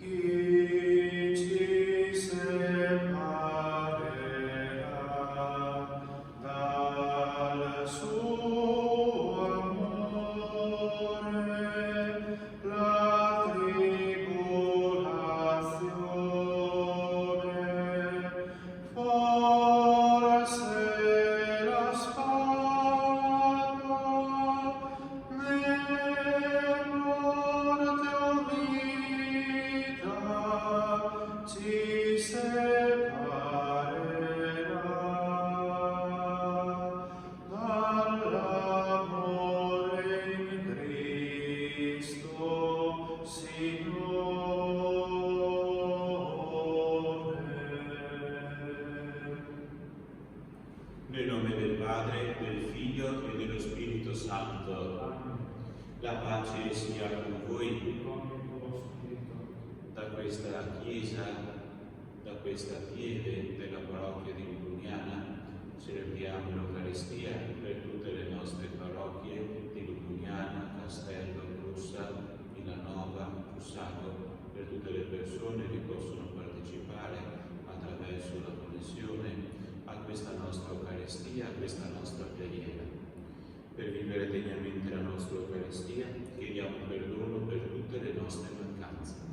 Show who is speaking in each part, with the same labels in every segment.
Speaker 1: Chi ci separerà dal suo amore? La tribolazione, forse la spada, né morte o vita ci separerà dall'amore in Cristo Signore.
Speaker 2: Nel nome del Padre, del Figlio e dello Spirito Santo. La pace sia con voi. Da questa Chiesa, da questa pieve della parrocchia di Lugnana, celebriamo l'Eucaristia per tutte le nostre parrocchie di Lugnana, Castello, Brussa, Villanova, Bussago, per tutte le persone che possono partecipare attraverso la connessione a questa nostra Eucaristia, a questa nostra preghiera. Per vivere degnamente la nostra Eucaristia, chiediamo perdono per tutte le nostre mancanze.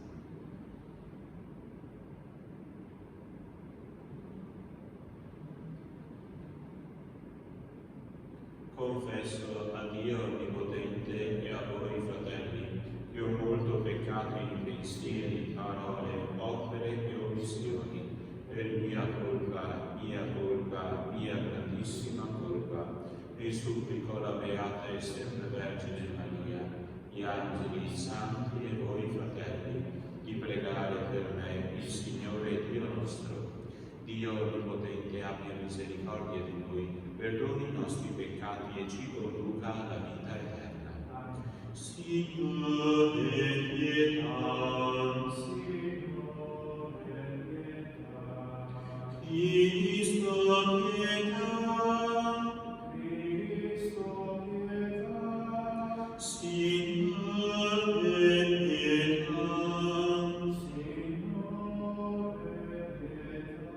Speaker 2: Confesso a Dio Onnipotente e a voi, fratelli, che ho molto peccato in pensieri, parole, opere e omissioni, per mia colpa, mia grandissima colpa, e supplico la Beata e sempre Vergine Maria, gli angeli, i santi e voi, fratelli, di pregare per me il Signore Dio nostro. Dio Onnipotente abbia misericordia di noi, perdoni i nostri peccati e ci conduca alla vita eterna. Signore, pietà.
Speaker 1: Signore, pietà.
Speaker 2: Cristo, pietà.
Speaker 1: Cristo, pietà.
Speaker 2: Signore, pietà.
Speaker 1: Signore, pietà.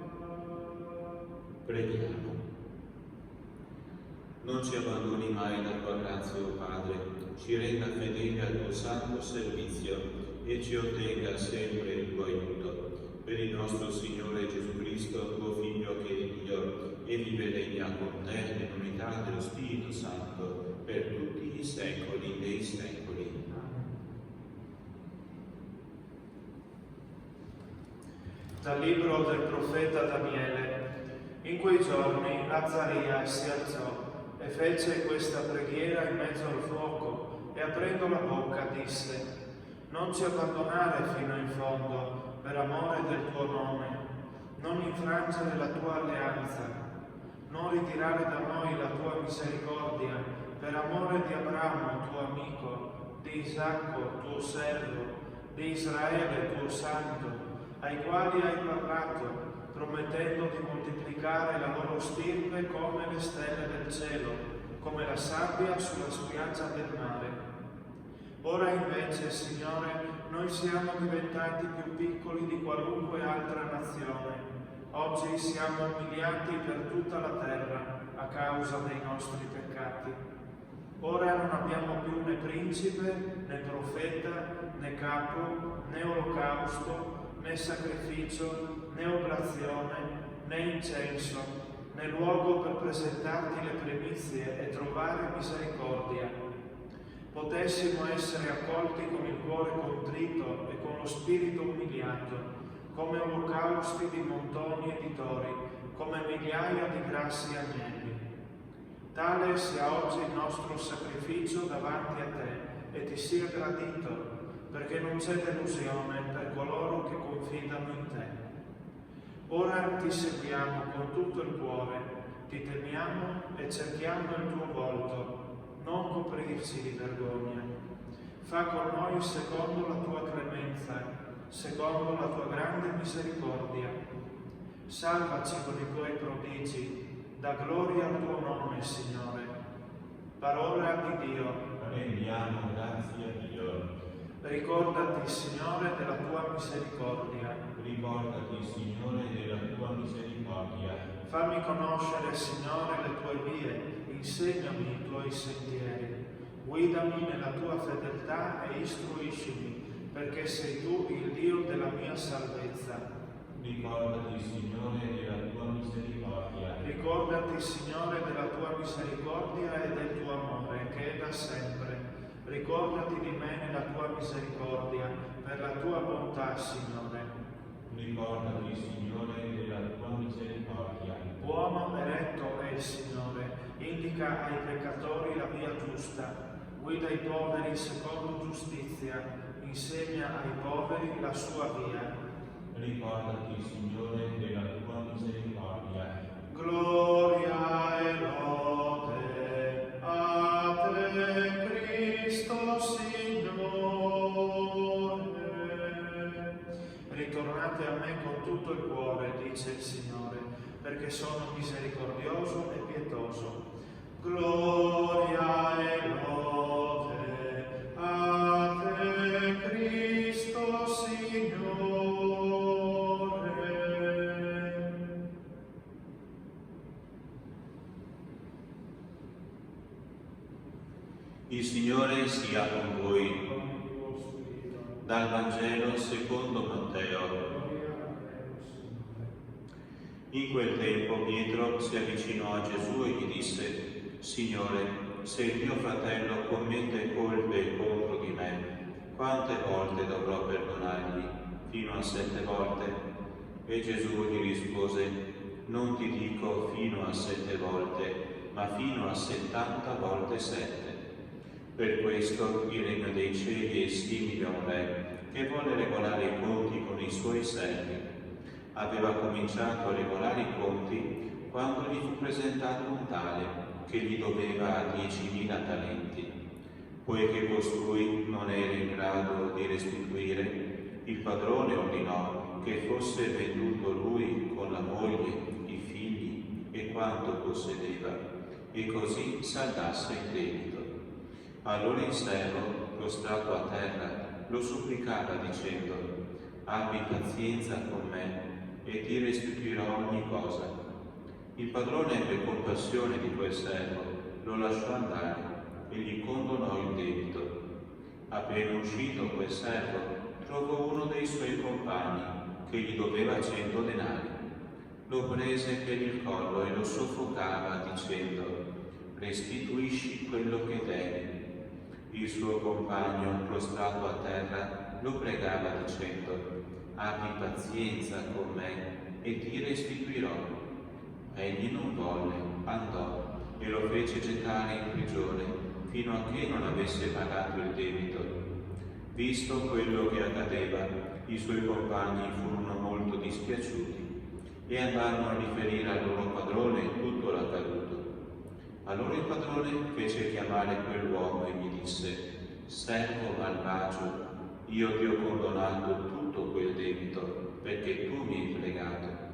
Speaker 2: Preghiamo. Non ci abbandoni mai la tua grazia, o Padre, ci renda fedeli al tuo santo servizio e ci ottenga sempre il tuo aiuto. Per il nostro Signore Gesù Cristo, tuo Figlio che è Dio, e vive e regna con te nell'unità dello Spirito Santo, per tutti i secoli dei secoli.
Speaker 1: Dal libro del profeta Daniele. In quei giorni Azaria si alzò e fece questa preghiera in mezzo al fuoco e aprendo la bocca disse: non ci abbandonare fino in fondo per amore del tuo nome, non infrangere la tua alleanza, non ritirare da noi la tua misericordia per amore di Abramo tuo amico, di Isacco tuo servo, di Israele tuo santo, ai quali hai parlato, promettendo di moltiplicare la loro stirpe come le stelle del cielo, come la sabbia sulla spiaggia del mare. Ora invece, Signore, noi siamo diventati più piccoli di qualunque altra nazione. Oggi siamo umiliati per tutta la terra a causa dei nostri peccati. Ora non abbiamo più né principe, né profeta, né capo, né olocausto, né sacrificio, né oblazione, né incenso, né luogo per presentarti le primizie e trovare misericordia. Potessimo essere accolti con il cuore contrito e con lo spirito umiliato, come olocausti di montoni e di tori, come migliaia di grassi agnelli. Tale sia oggi il nostro sacrificio davanti a te e ti sia gradito, perché non c'è delusione per coloro che confidano in te. Ora ti seguiamo con tutto il cuore, ti temiamo e cerchiamo il tuo volto, non coprirci di vergogna. Fa con noi secondo la tua clemenza, secondo la tua grande misericordia. Salvaci con i tuoi prodigi, da gloria al tuo nome, Signore. Parola di Dio.
Speaker 2: Rendiamo grazie a Dio.
Speaker 1: Ricordati, Signore, della tua misericordia.
Speaker 2: Ricordati, Signore, della tua misericordia.
Speaker 1: Fammi conoscere, Signore, le tue vie, insegnami i tuoi sentieri. Guidami nella tua fedeltà e istruiscimi, perché sei tu il Dio della mia salvezza.
Speaker 2: Ricordati, Signore, della tua misericordia.
Speaker 1: Ricordati, Signore, della tua misericordia e del tuo amore, che è da sempre. Ricordati di me nella tua misericordia, per la tua bontà, Signore.
Speaker 2: Ricordati, Signore, della tua misericordia.
Speaker 1: Buono e retto è il Signore, indica ai peccatori la via giusta, guida i poveri secondo giustizia, insegna ai poveri la sua via.
Speaker 2: Ricordati, Signore, della tua misericordia.
Speaker 1: Gloria e lode a te, Cristo Signore. Ritornate a me con tutto il cuore, dice il Signore, perché sono misericordioso e pietoso. Gloria e lode a te, Cristo Signore.
Speaker 2: Il Signore sia con voi. Dal Vangelo secondo Matteo. In quel tempo Pietro si avvicinò a Gesù e gli disse: Signore, se il mio fratello commette colpe contro di me, quante volte dovrò perdonargli? Fino a 7 volte? E Gesù gli rispose: non ti dico fino a 7 volte, ma fino a 70 volte 7. Per questo il regno dei cieli è simile a un re che vuole regolare i conti con i suoi servi. Aveva cominciato a regolare i conti quando gli fu presentato un tale che gli doveva 10.000 talenti. Poiché costui non era in grado di restituire, il padrone ordinò che fosse venduto lui con la moglie, i figli e quanto possedeva, e così saldasse il debito. Allora il servo, prostrato a terra, lo supplicava dicendo: abbi pazienza con me e ti restituirò ogni cosa. Il padrone ebbe compassione di quel servo, lo lasciò andare e gli condonò il debito. Appena uscito quel servo, trovò uno dei suoi compagni che gli doveva 100 denari. Lo prese per il collo e lo soffocava dicendo: restituisci quello che devi. Il suo compagno, prostrato a terra, lo pregava dicendo: abbi pazienza con me e ti restituirò. Egli non volle, andò e lo fece gettare in prigione fino a che non avesse pagato il debito. Visto quello che accadeva, i suoi compagni furono molto dispiaciuti e andarono a riferire al loro padrone tutto l'accaduto. Allora il padrone fece chiamare quell'uomo e gli disse: servo malvagio, io ti ho condonato tutto quel debito perché tu mi hai pregato.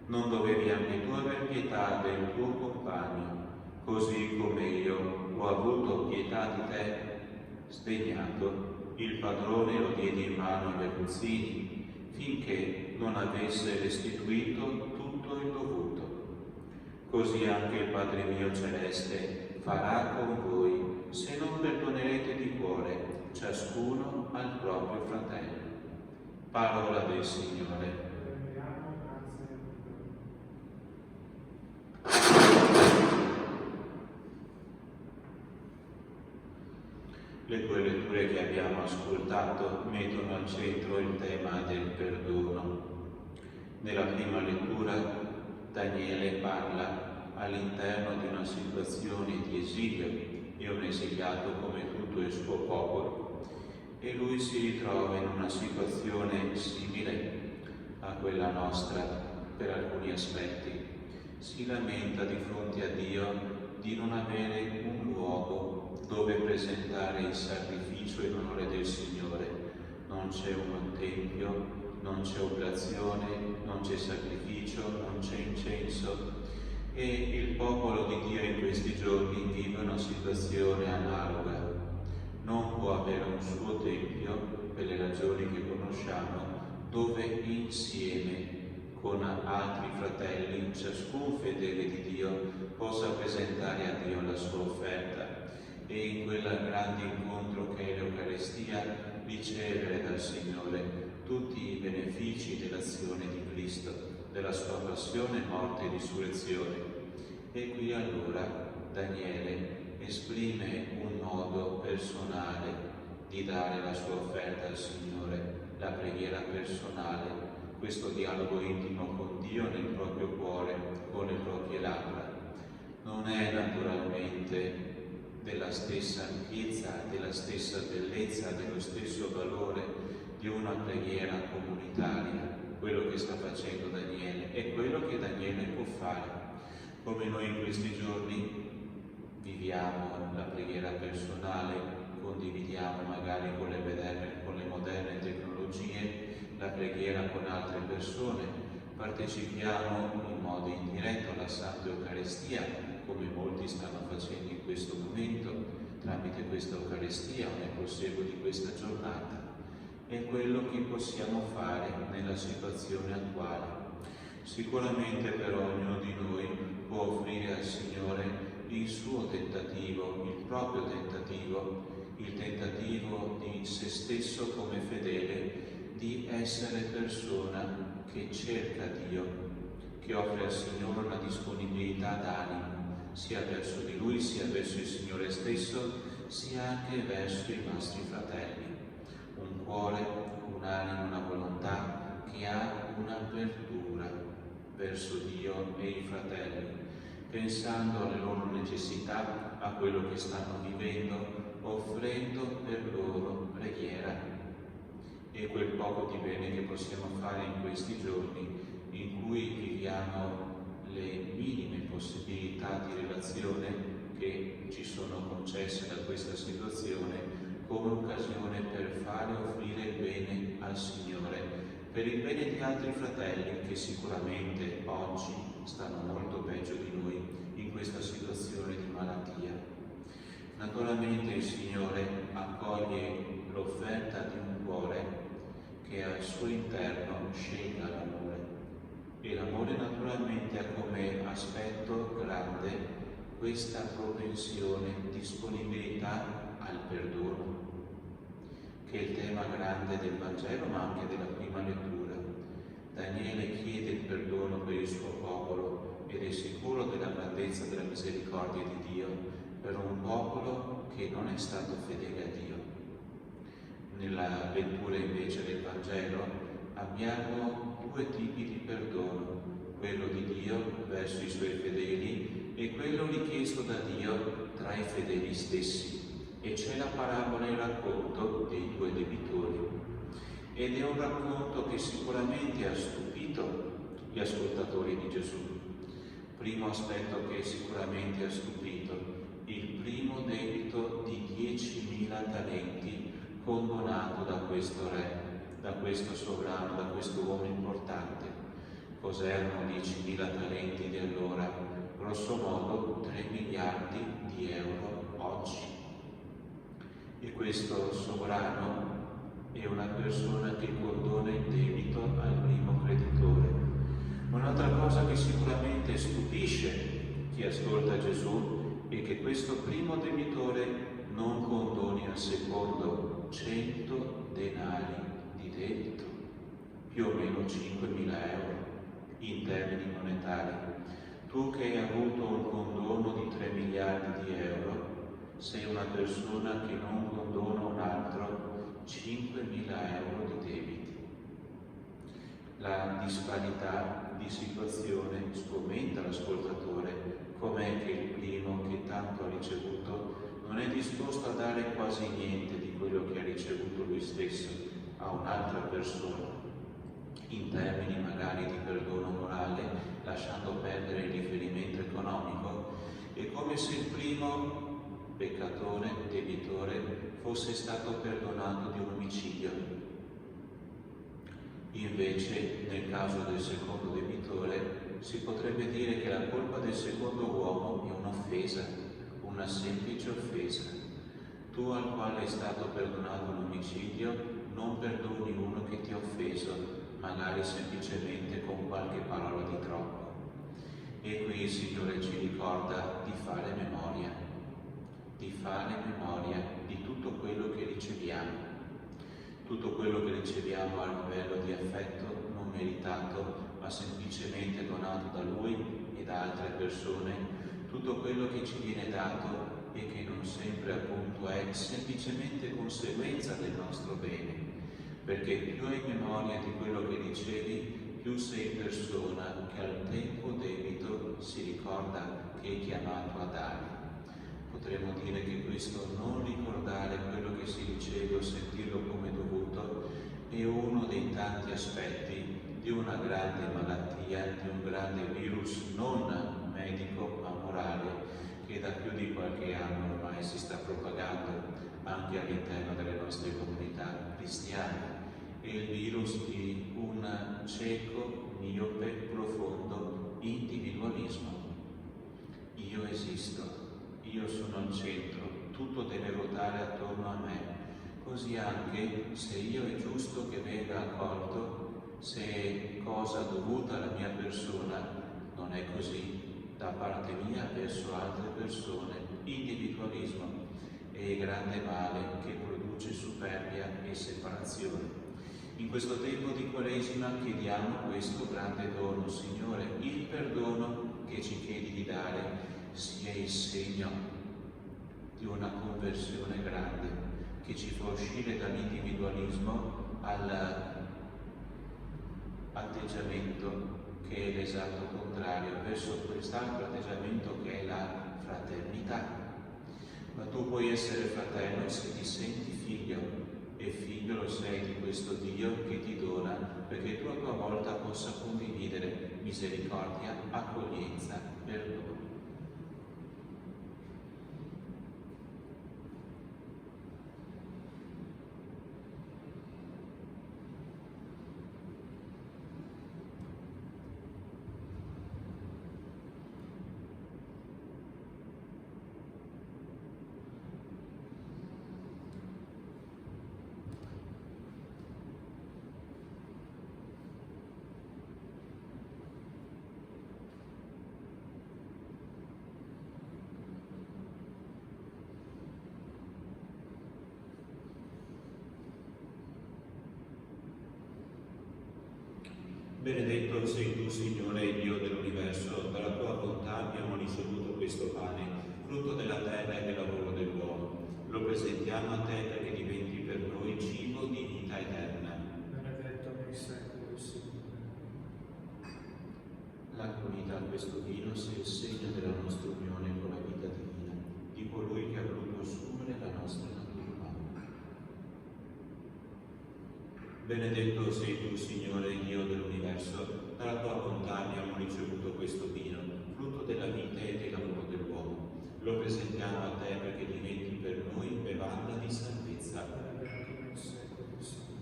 Speaker 2: Non dovevi anche tu aver pietà del tuo compagno, così come io ho avuto pietà di te? Sdegnato, il padrone lo diede in mano agli aguzzini finché non avesse restituito tutto il dovuto. Così anche il Padre mio celeste farà con voi se non perdonerete di cuore ciascuno al proprio fratello. Parola del Signore. Le due letture che abbiamo ascoltato mettono al centro il tema del perdono. Nella prima lettura Daniele parla all'interno di una situazione di esilio, è un esiliato come tutto il suo popolo, e lui si ritrova in una situazione simile a quella nostra per alcuni aspetti. Si lamenta di fronte a Dio di non avere un luogo dove presentare il sacrificio in onore del Signore. Non c'è un tempio, non c'è oblazione, non c'è sacrificio, non c'è incenso, e il popolo di Dio in questi giorni vive una situazione analoga. Non può avere un suo tempio dove insieme con altri fratelli, ciascun fedele di Dio possa presentare a Dio la sua offerta e in quel grande incontro che è l'Eucarestia ricevere dal Signore tutti i benefici dell'azione di Cristo, della sua passione, morte e risurrezione. E qui allora Daniele esprime un modo personale di dare la sua offerta al Signore, la preghiera personale, questo dialogo intimo con Dio nel proprio cuore, con le proprie labbra. Non è naturalmente della stessa ampiezza, della stessa bellezza, dello stesso valore di una preghiera comunitaria, quello che sta facendo Daniele, è quello che Daniele può fare. Come noi in questi giorni viviamo la preghiera personale, condividiamo magari con le moderne tecnologie la preghiera con altre persone, partecipiamo in modo indiretto alla Santa Eucaristia, come molti stanno facendo in questo momento, tramite questa Eucaristia o nel proseguo di questa giornata. È quello che possiamo fare nella situazione attuale. Sicuramente però ognuno di noi può offrire al Signore il suo tentativo, il proprio tentativo, il tentativo di se stesso come fedele, di essere persona che cerca Dio, che offre al Signore una disponibilità d'animo, sia verso di Lui, sia verso il Signore stesso, sia anche verso i nostri fratelli. Un cuore, un'anima, una volontà che ha un'apertura verso Dio e i fratelli, pensando alle loro necessità, a quello che stanno vivendo, offrendo per loro preghiera. E quel poco di bene che possiamo fare in questi giorni, in cui viviamo le minime possibilità di relazione che ci sono concesse da questa situazione, come occasione per fare offrire il bene al Signore, per il bene di altri fratelli che sicuramente oggi stanno molto peggio di noi in questa situazione di malattia. Naturalmente il Signore accoglie l'offerta di un cuore che al suo interno scelga l'amore, e l'amore naturalmente ha come aspetto grande questa propensione, disponibilità al perdono, che è il tema grande del Vangelo ma anche della prima lettura. Daniele chiede il perdono per il suo popolo ed è sicuro della grandezza della misericordia di Dio per un popolo che non è stato fedele a Dio. Nella lettura invece del Vangelo abbiamo due tipi di perdono, quello di Dio verso i suoi fedeli e quello richiesto da Dio tra i fedeli stessi. E c'è la parabola e il racconto dei due debitori. Ed è un racconto che sicuramente ha stupito gli ascoltatori di Gesù. Primo aspetto che sicuramente ha stupito, il primo debito di 10.000 talenti condonato da questo re, da questo sovrano, da questo uomo importante. Cos'erano 10.000 talenti di allora? Grosso modo 3 miliardi di euro oggi. E questo sovrano è una persona che condona il debito al primo creditore. Un'altra cosa che sicuramente stupisce chi ascolta Gesù è che questo primo debitore non condoni al secondo 100 denari di debito, più o meno 5.000 euro in termini monetari. Tu che hai avuto un condono di 3 miliardi di euro, sei una persona che non condona un altro 5.000 euro di debiti. La disparità di situazione sgomenta l'ascoltatore. Com'è che il primo che tanto ha ricevuto non è disposto a dare quasi niente di quello che ha ricevuto lui stesso a un'altra persona, in termini magari di perdono morale, lasciando perdere il riferimento economico? È come se il primo peccatore, debitore, fosse stato perdonato di un omicidio. Invece, nel caso del secondo debitore, si potrebbe dire che la colpa del secondo uomo è un'offesa, una semplice offesa. Tu al quale è stato perdonato l'omicidio, non perdoni uno che ti ha offeso, magari semplicemente con qualche parola di troppo. E qui il Signore ci ricorda di fare memoria di tutto quello che riceviamo. Tutto quello che riceviamo a livello di affetto non meritato, ma semplicemente donato da Lui e da altre persone, tutto quello che ci viene dato e che non sempre appunto è semplicemente conseguenza del nostro bene, perché più hai memoria di quello che ricevi, più sei persona che al tempo debito si ricorda che è chiamato a dare. Potremmo dire che questo non ricordare quello che si riceve o sentirlo come dovuto è uno dei tanti aspetti di una grande malattia, di un grande virus non medico ma morale che da più di qualche anno ormai si sta propagando anche all'interno delle nostre comunità cristiane. È il virus di un cieco, miope, profondo individualismo. Io esisto. Io sono al centro, tutto deve ruotare attorno a me, così anche se io è giusto che venga accolto, se è cosa dovuta alla mia persona, non è così da parte mia verso altre persone. Individualismo è il grande male che produce superbia e separazione. In questo tempo di Quaresima chiediamo questo grande dono, Signore, il perdono che ci chiedi di dare sia il segno di una conversione grande che ci fa uscire dall'individualismo all'atteggiamento che è l'esatto contrario, verso quest'altro atteggiamento che è la fraternità. Ma tu puoi essere fratello se ti senti figlio, e figlio lo sei di questo Dio che ti dona perché tu a tua volta possa condividere misericordia, accoglienza, perdono. Benedetto sei tu, Signore, Dio dell'universo, dalla tua bontà abbiamo ricevuto questo pane, frutto della terra e del lavoro dell'uomo. Lo presentiamo a te perché diventi per noi cibo di vita eterna.
Speaker 1: Benedetto nei secoli, Signore.
Speaker 2: L'acquolita a questo vino sia il segno della nostra unione con la vita divina, di colui che ha voluto assumere la nostra natura. Benedetto sei tu, Signore, Dio dell'universo, dalla tua bontà abbiamo ricevuto questo vino, frutto della vita e del lavoro dell'uomo. Lo presentiamo a te perché diventi per noi bevanda di salvezza.
Speaker 1: Benedetto nei secoli, Signore.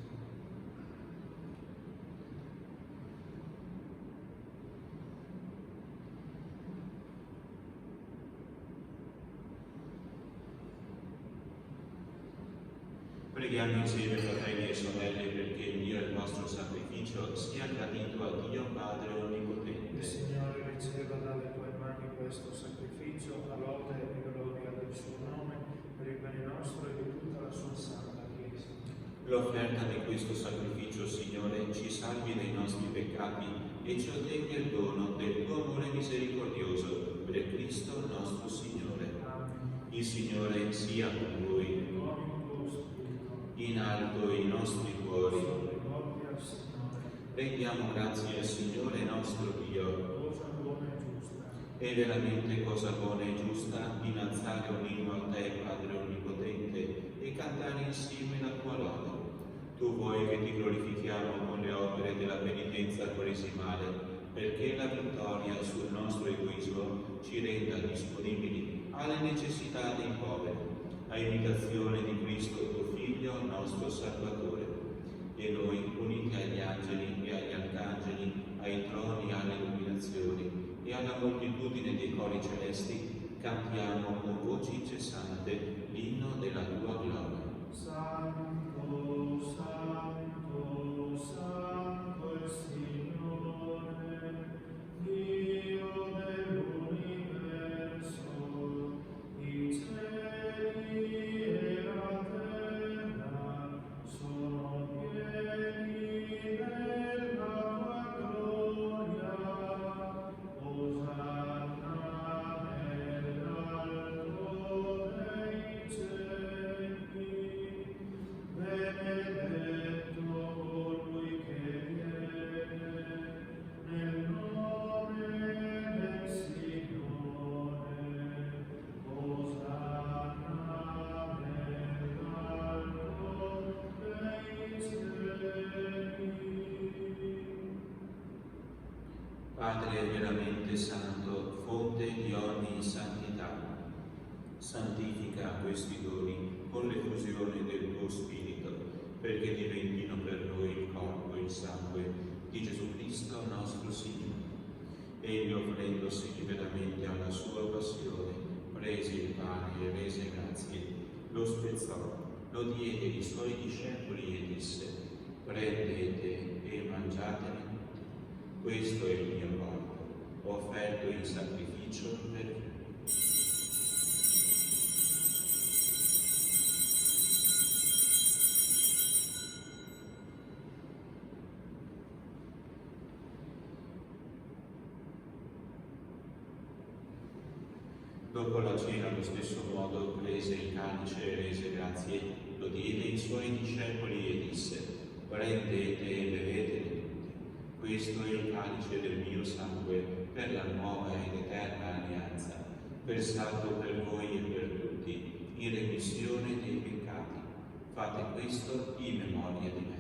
Speaker 2: Preghiamo insieme, fratelli e sorelle, perché il mio e il vostro sacrificio sia gradito a Dio Padre Onnipotente.
Speaker 1: Il Signore riceva dalle tue mani questo sacrificio, a lode e gloria del suo nome, per il bene nostro e di tutta la sua santa Chiesa.
Speaker 2: L'offerta di questo sacrificio, Signore, ci salvi dai nostri peccati e ci ottenga il dono del tuo amore misericordioso per Cristo nostro Signore.
Speaker 1: Amen.
Speaker 2: Il Signore sia con voi. In alto i nostri cuori. Rendiamo grazie al Signore nostro Dio.
Speaker 1: Cosa buona e giusta.
Speaker 2: È veramente cosa buona e giusta innalzare un inno a te, Padre Onnipotente, e cantare insieme la tua lode. Tu vuoi che ti glorifichiamo con le opere della penitenza quaresimale, perché la vittoria sul nostro egoismo ci renda disponibili alle necessità dei poveri, a imitazione di Cristo tuo Figlio, nostro Salvatore. E noi, uniti agli angeli e agli arcangeli, ai troni e alle illuminazioni e alla moltitudine dei cori celesti, cantiamo con voce incessante l'inno della tua gloria.
Speaker 1: Santo, Santo, Santo
Speaker 2: Padre veramente santo, fonte di ogni santità, santifica questi doni con l'effusione del tuo Spirito, perché diventino per noi il corpo e il sangue di Gesù Cristo nostro Signore. Egli, offrendosi liberamente alla sua passione, prese il pane e rese grazie, lo spezzò, lo diede ai suoi discepoli e disse: prendete e mangiatene, questo è il mio corpo, offerto in sacrificio per voi. Dopo la cena, allo stesso modo, prese il calice e rese grazie, lo diede ai suoi discepoli e disse: prendete e bevetene tutti. Questo è il calice del mio sangue per la nuova ed eterna alleanza, versato per voi e per tutti, in remissione dei peccati. Fate questo in memoria di me.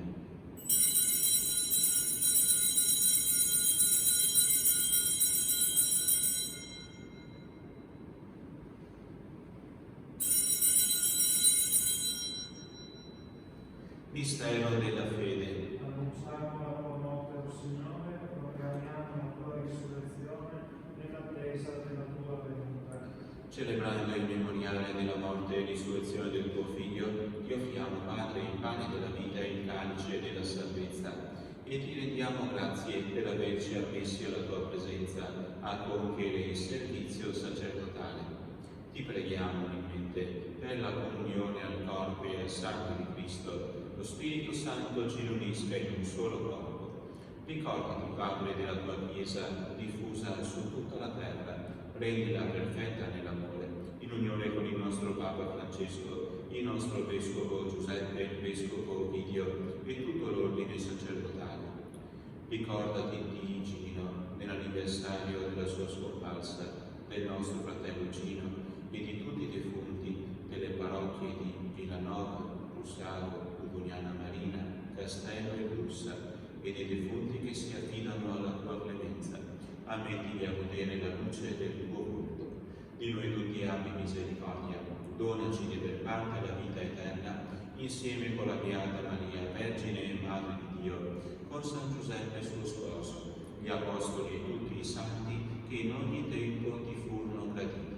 Speaker 2: Mistero della fede.
Speaker 1: Annunciamo la tua morte, o Signore, proclamiamo la tua risurrezione nell'attesa della tua venuta.
Speaker 2: Celebrando il memoriale della morte e risurrezione del tuo Figlio, ti offriamo, Padre, il pane della vita e il calice della salvezza, e ti rendiamo grazie per averci ammessi alla tua presenza a compiere il servizio sacerdotale. Ti preghiamo umilmente per la comunione al corpo e al sangue di Cristo. Lo Spirito Santo ci unisca in un solo corpo. Ricordati, Padre, della tua Chiesa diffusa su tutta la terra, rendila perfetta nell'amore, in unione con il nostro Papa Francesco, il nostro Vescovo Giuseppe, il Vescovo Ovidio e tutto l'ordine sacerdotale. Ricordati di Gino nell'anniversario della sua scomparsa, del nostro fratello Gino e di tutti i defunti delle parrocchie di Villanova, Russaro, Urboniana Marina, Castello e Brussa, e dei defunti che si affidano alla tua clemenza. Ammettili a godere la luce del tuo volto. Di noi tutti abbi misericordia, donaci di aver parte la vita eterna, insieme con la Beata Maria, Vergine e Madre di Dio, con San Giuseppe suo sposo, gli Apostoli e tutti i santi che in ogni tempo ti furono graditi.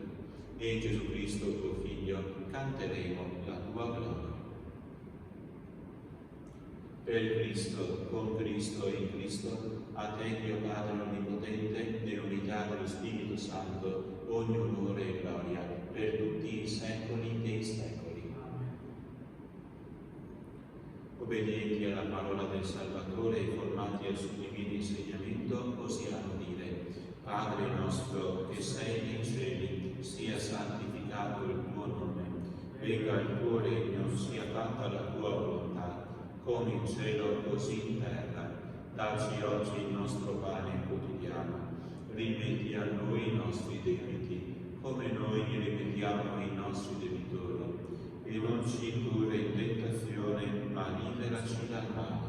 Speaker 2: E in Gesù Cristo, tuo Figlio, canteremo la tua gloria. Per Cristo, con Cristo e in Cristo, a te, Dio Padre Onnipotente, nell'unità dello Spirito Santo, ogni onore e gloria, per tutti i secoli dei secoli. Obbedienti alla parola del Salvatore e formati al suo divino insegnamento, osiamo dire: Padre nostro che sei nei cieli, sia santificato il tuo nome, venga il tuo regno, sia fatta la tua volontà, come in cielo così in terra. Dacci oggi il nostro pane quotidiano, rimetti a noi i nostri debiti, come noi li rimettiamo ai nostri debitori, e non ci indurre in tentazione, ma liberaci dal male.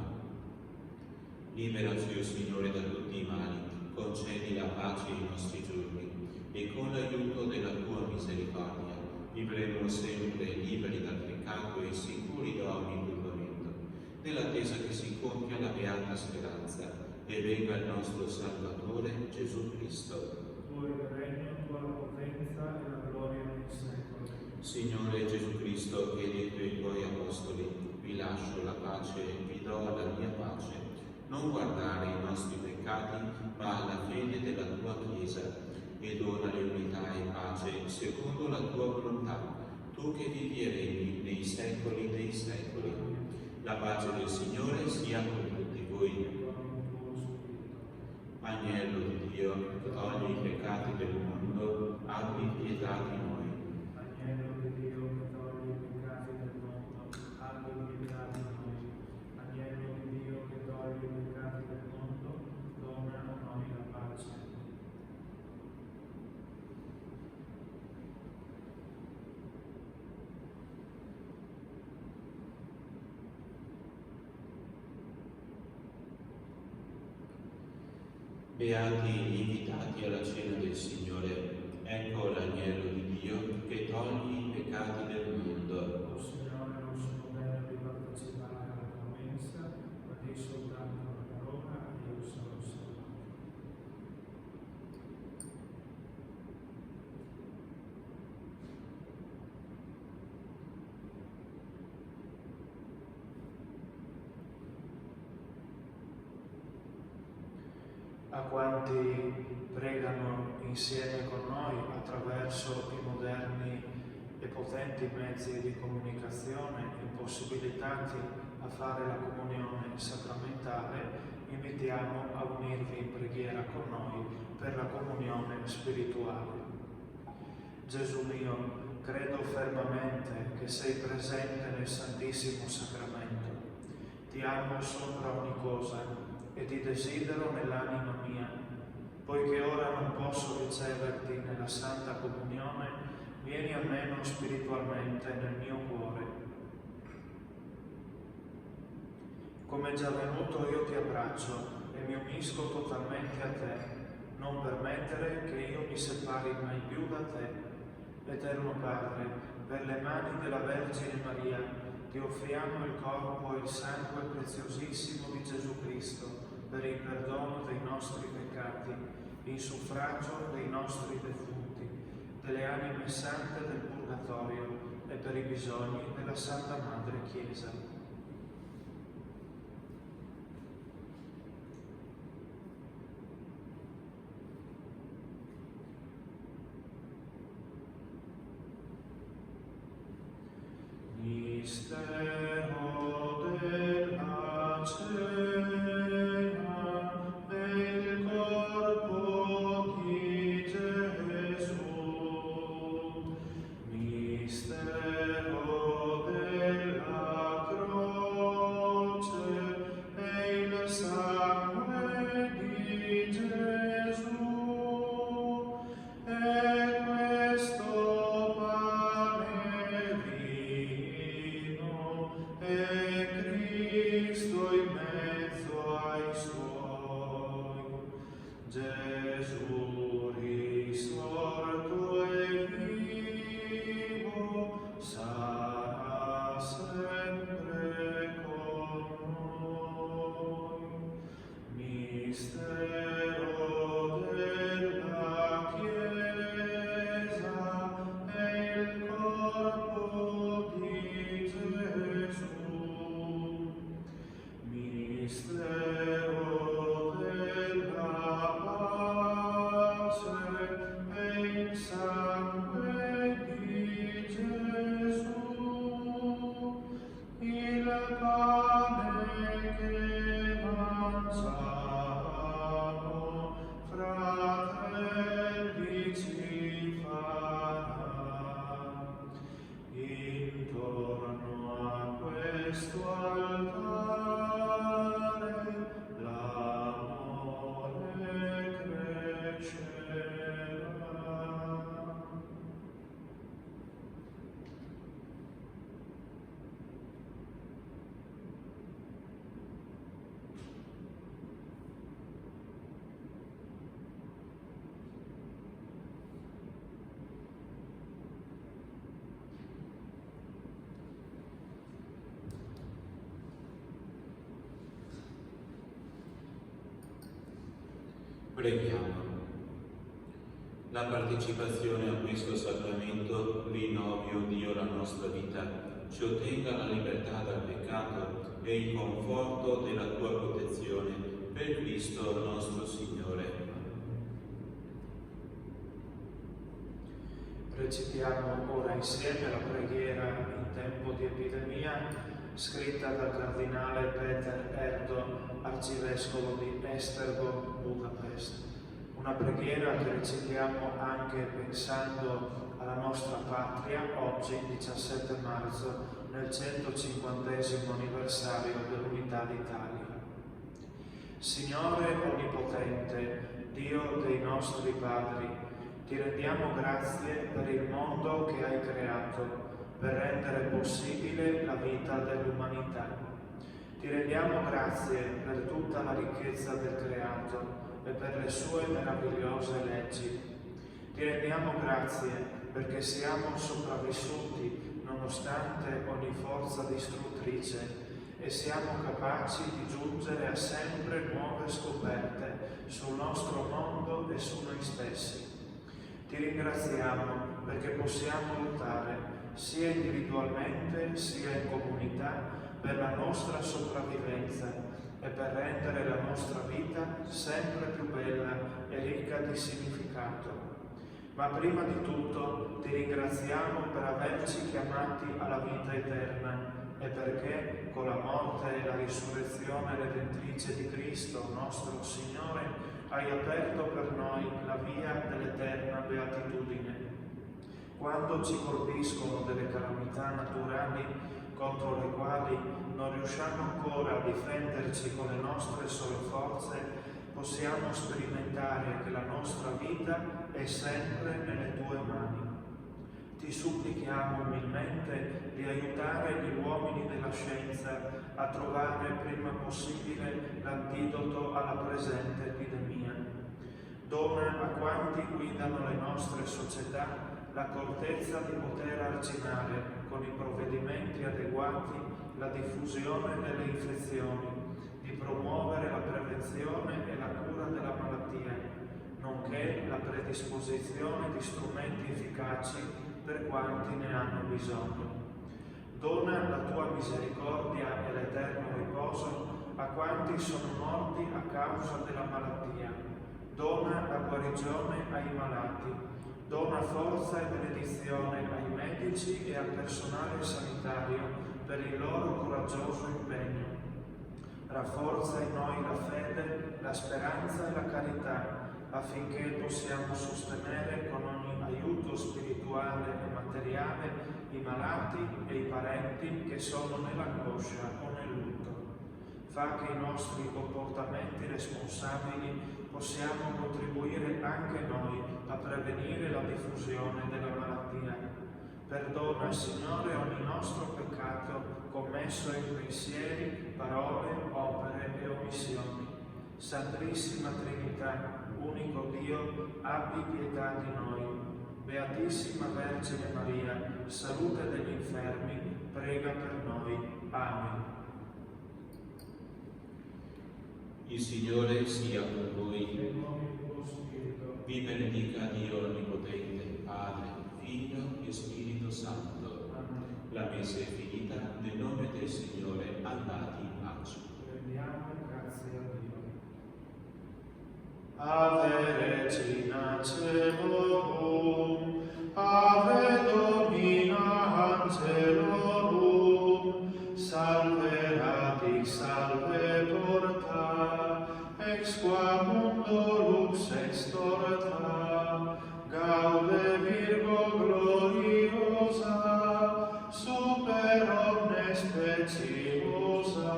Speaker 2: Liberaci, o Signore, da tutti i mali, concedi la pace ai nostri giorni, e con l'aiuto della tua misericordia vivremo sempre liberi dal peccato e sicuri da ogni turbamento, nell'attesa che si compia la beata speranza e venga il nostro Salvatore Gesù Cristo.
Speaker 1: Tuo è il regno, tua la potenza e la gloria nei secoli.
Speaker 2: Signore Gesù Cristo, che hai detto ai tuoi apostoli: vi lascio la pace, vi do la mia pace. Non guardare i nostri peccati, ma la fede della tua Chiesa, e donale unità e pace secondo la tua volontà, tu che vivi e regni nei secoli dei secoli. La pace del Signore sia con tutti voi. Agnello di Dio, che toglie i peccati del mondo, abbi pietà di noi.
Speaker 1: Agnello di Dio che toglie i peccati del mondo, abbi pietà di noi. Agnello di Dio che toglie i peccati del mondo, dona a noi la pace.
Speaker 2: Beati gli invitati alla cena del Signore. Ecco l'agnello di Dio che toglie i peccati del mondo.
Speaker 1: O Signore, non sono degno di partecipare alla tua mensa, ma di soltanto la parola e io sarò salvato. A quanti pregano insieme con noi attraverso i moderni e potenti mezzi di comunicazione, impossibilitati a fare la comunione sacramentale, invitiamo a unirvi in preghiera con noi per la comunione spirituale. Gesù mio, credo fermamente che sei presente nel Santissimo Sacramento. Ti amo sopra ogni cosa e ti desidero nell'anima mia. Poiché ora non posso riceverti nella Santa Comunione, vieni almeno spiritualmente nel mio cuore. Come già venuto io ti abbraccio e mi unisco totalmente a te. Non permettere che io mi separi mai più da te. Eterno Padre, per le mani della Vergine Maria, ti offriamo il corpo e il sangue preziosissimo di Gesù Cristo per il perdono dei nostri peccati, in suffragio dei nostri defunti, delle anime sante del Purgatorio e per i bisogni della Santa Madre Chiesa. Mistero della cena e il corpo di Gesù. Mistero della croce e il sangue di Gesù. E questo pane e Cristo in mezzo ai suoi. Gesù risorto e vivo sarà sempre con noi. Mistero della Chiesa e il corpo di Gesù. Mistero della pace e il sangue di Gesù, il pane che mangiamo, fratelli, ci farà. Intorno a questo altare l'amore crescerà.
Speaker 2: Preghiamo. La partecipazione a questo sacramento rinnovi, o Dio, la nostra vita, ci ottenga la libertà dal peccato e il conforto della tua protezione, per Cristo nostro Signore.
Speaker 1: Recitiamo ora insieme la preghiera in tempo di epidemia, scritta dal cardinale Peter Erdo, arcivescovo di Esztergom, Budapest. Una preghiera che recitiamo anche pensando alla nostra patria, oggi 17 marzo, nel 150° anniversario dell'Unità d'Italia. Signore Onnipotente, Dio dei nostri padri, ti rendiamo grazie per il mondo che hai creato, per rendere possibile la vita dell'umanità. Ti rendiamo grazie per tutta la ricchezza del creato e per le sue meravigliose leggi. Ti rendiamo grazie perché siamo sopravvissuti nonostante ogni forza distruttrice e siamo capaci di giungere a sempre nuove scoperte sul nostro mondo e su noi stessi. Ti ringraziamo perché possiamo lottare sia individualmente sia in comunità per la nostra sopravvivenza e per rendere la nostra vita sempre più bella e ricca di significato. Ma prima di tutto ti ringraziamo per averci chiamati alla vita eterna e perché con la morte e la risurrezione redentrice di Cristo, nostro Signore, hai aperto per noi la via dell'eterna beatitudine. Quando ci colpiscono delle calamità naturali contro le quali non riusciamo ancora a difenderci con le nostre sole forze, possiamo sperimentare che la nostra vita è sempre nelle tue mani. Ti supplichiamo umilmente di aiutare gli uomini della scienza a trovare prima possibile l'antidoto alla presente epidemia. Dona a quanti guidano le nostre società l'accortezza di poter arginare con i provvedimenti adeguati la diffusione delle infezioni, di promuovere la prevenzione e la cura della malattia, nonché la predisposizione di strumenti efficaci per quanti ne hanno bisogno. Dona la tua misericordia e l'eterno riposo a quanti sono morti a causa della malattia. Dona la guarigione ai malati. Dona forza e benedizione ai medici e al personale sanitario per il loro coraggioso impegno. Rafforza in noi la fede, la speranza e la carità, affinché possiamo sostenere con ogni aiuto spirituale e materiale i malati e i parenti che sono nell'angoscia o nel lutto. Fa che i nostri comportamenti responsabili possiamo contribuire anche noi a prevenire la diffusione della malattia. Perdona, Signore, ogni nostro peccato commesso in pensieri, parole, opere e omissioni. Santissima Trinità, unico Dio, abbi pietà di noi. Beatissima Vergine Maria, salute degli infermi, prega per noi. Amen.
Speaker 2: Il Signore sia con voi. Vi benedica Dio Onnipotente, Padre, Figlio e Spirito Santo. La messa è finita, nel nome del Signore andate in pace.
Speaker 1: Rendiamo grazie a Dio. Ave Regina Caelorum, Ave Domina Angelorum, salve radix, salve porta, ex qua mundo lux extorta, gaude Virgo gloriosa, super omnes speciosa,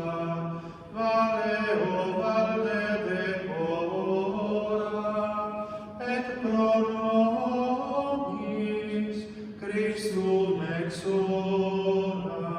Speaker 1: valeo valde decora, et pro nobis Christum exora.